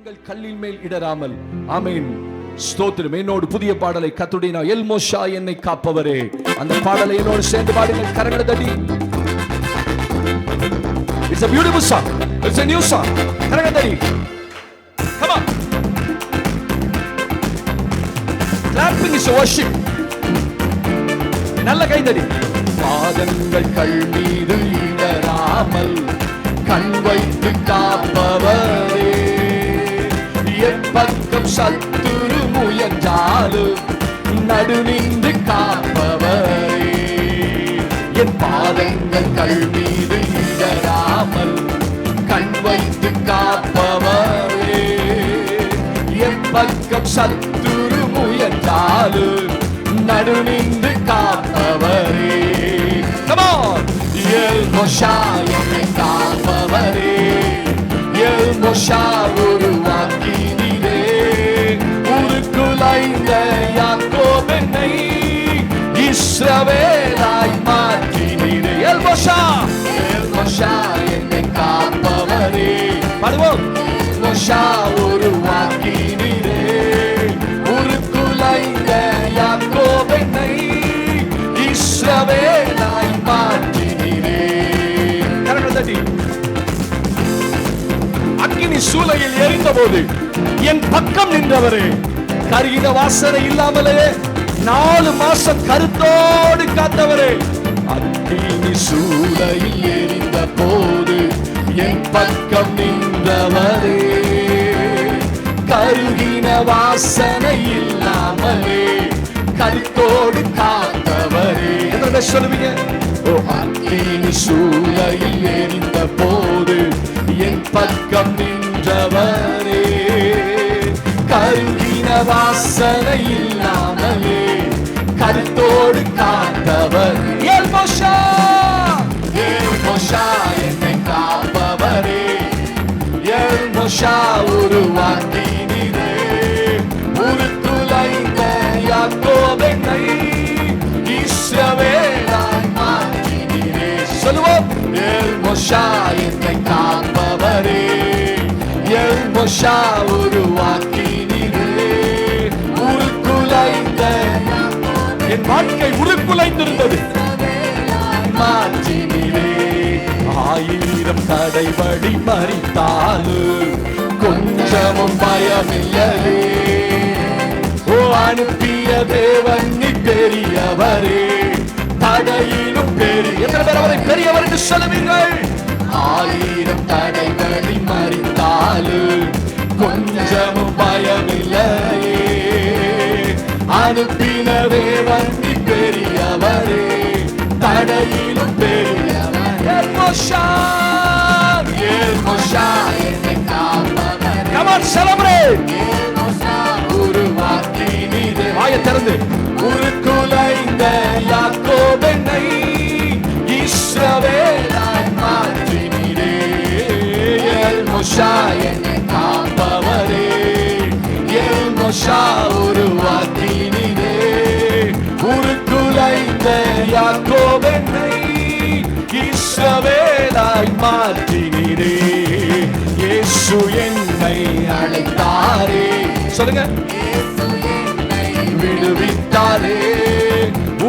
பாதங்கள் கல்லின் மேல் இடராமல். ஆமென், ஸ்தோத்திரம். என்னோடு புதிய பாடலை கர்த்தருடைய எல் மோஷா என்னை காப்பவரே, அந்த பாடலை என்னோடு சேர்ந்து பாடுங்கள். கரங்களை தட்டி. It's a beautiful song. It's a new song. கரங்களை தட்டி. Come on. Clapping is a worship. நல்ல கைதடி. பாதங்கள் கல் மீது இடராமல் கண் வைத்து காப்பவரே, எப்பக்கம் சத்துரு முயன்றாலும் நடுநின்று காப்பவரே, என் பாதங்கள் கல் மீது இடராமல் கண் வைத்து காப்பவரே, எப்பக்கம் சத்துரு முயன்றாலும் நடுநின்று காப்பவரே. Come on. எல் மோஷா என்னை காப்பவரே, எல் மோஷா உருவாக்கினீரே, உருக்குலைந்த யாக்கோபை இஸ்ரவேலாய் மாற்றினீரே. எல் மோஷா, எல் மோஷா என்னை காப்பவரே, பாடுவோம். எல் மோஷா உருவாக்கினீரே, உருக்குலைந்த யாக்கோபை இஸ்ரவேலாய் மாற்றினீரே. கரங்களை அக்கினி சூளையில் எரிந்த போது என் பக்கம் நின்றவரே, கருகின வாசனை இல்லாமலே 4 மாசம் கருத்தோடு காத்தவரே, அக்கினி சூளையில் எரிந்த போது என் பக்கம் நின்றவரே, கருகின வாசனை இல்லாமலே கருத்தோடு காத்தவரே. என்ன சொல்லுவீங்க? ஓ, அக்கினி சூளையில் எரிந்த போது என் பக்கம் நின்றவரே, கருகின வாசனை இல்லாமலே கருத்தோடு காத்தவர். எல் மோஷா, எல் மோஷா என்னை காப்பவரே, எல் மோஷா உருவாக்கினீரே, உருக்குலைந்த யாக்கோபை இஸ்ரவேலாய் மாற்றினீரே. சொல்லுவோம். எல் மோஷா என்னை காப்பவரே, எல் மோஷா உருவாக்கினீரே, உருக்குலைந்த என் வாழ்க்கை உருக்குலைந்திருந்தது மாற்றினீரே. 1000 தடைபடி மறித்தாலும் கொஞ்சமும் பயமில்லையே, ஓ அனுப்பிய தேவன் நீ பெரியவரே, தடையிலும் பெரிய. எத்தனை பேர் அவரை பெரியவர் என்று சொல்லுவீர்கள்? 1000 தடைகளை மறித்தாலும் கொஞ்சமும் பயமில்லையே, அனுப்பின தேவன் நீ பெரியவரே, தடையிலும் பெரியவர். எல் மோஷா, எல் மோஷா என்னை காப்பவரே. Come on, celebrate. எல் மோஷா உருவாக்கினீரே. வாயை திறந்து. உருக்குலைந்த யாக்கோபை இஸ்ரவேலாய் மாற்றினீரே, எல் மோஷா என்னை காப்பவரே, எல் மோஷா உருவாக்கினீரே, உருக்குலைந்த யாக்கோபை இஸ்ரவேலாய் மாற்றினீரே. இயேசு என்னை அழைத்தாரே. சொல்லுங்க. விடுவித்தாரே,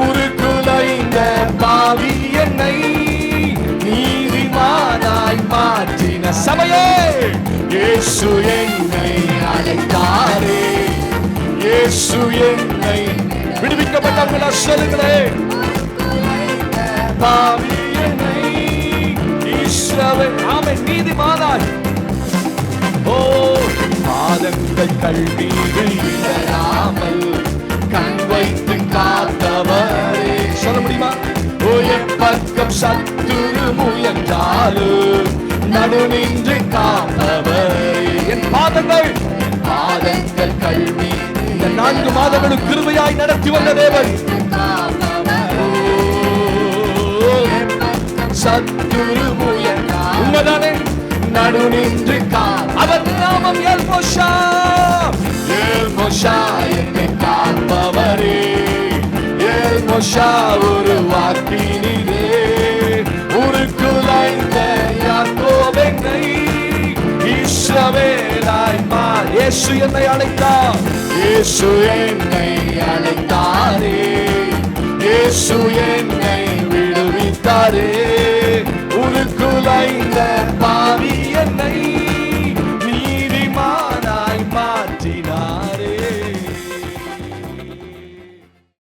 உருக்குலைந்த பாவி என்னை நீதிமானாய் மாற்றின சபையே. இயேசு என்னை அழைத்தாரே, இயேசு என்னை விடுவிக்கப்பட்டவர்களா சொல்லுங்களே. பாவி என்னை இஸ்ரவேல் ஆமென் நீதிமானாய். ஓ, பாதங்கள் கல் மீது இடராமல் கண் வைத்து காத்தவரே. சொல்ல முடியுமா? ஓ, என் பக்கம் சத்துரு முயன்றாலும் நடுநின்று காப்பவரே, என் பாதங்கள் கல் மீது. இந்த 4 மாதங்களும் கிருபையாய் நடத்தி வந்த தேவன், சத்துரு முயன்றாலும் உண்மைதானே நடுநின்று அவர் நாமம் எல் மோஷா, எல் மோஷா என்னை காப்பவரே, எல் மோஷா உருவாக்கினீரே, உருக்குலைந்த யாக்கோபை இஸ்ரவேலாய் இயேசு என்னை அழைத்தார், இயேசு என்னை அழைத்தாரே, இயேசு என்னை விடுவித்தாரே, உருக்குலைந்த பாவி என்னை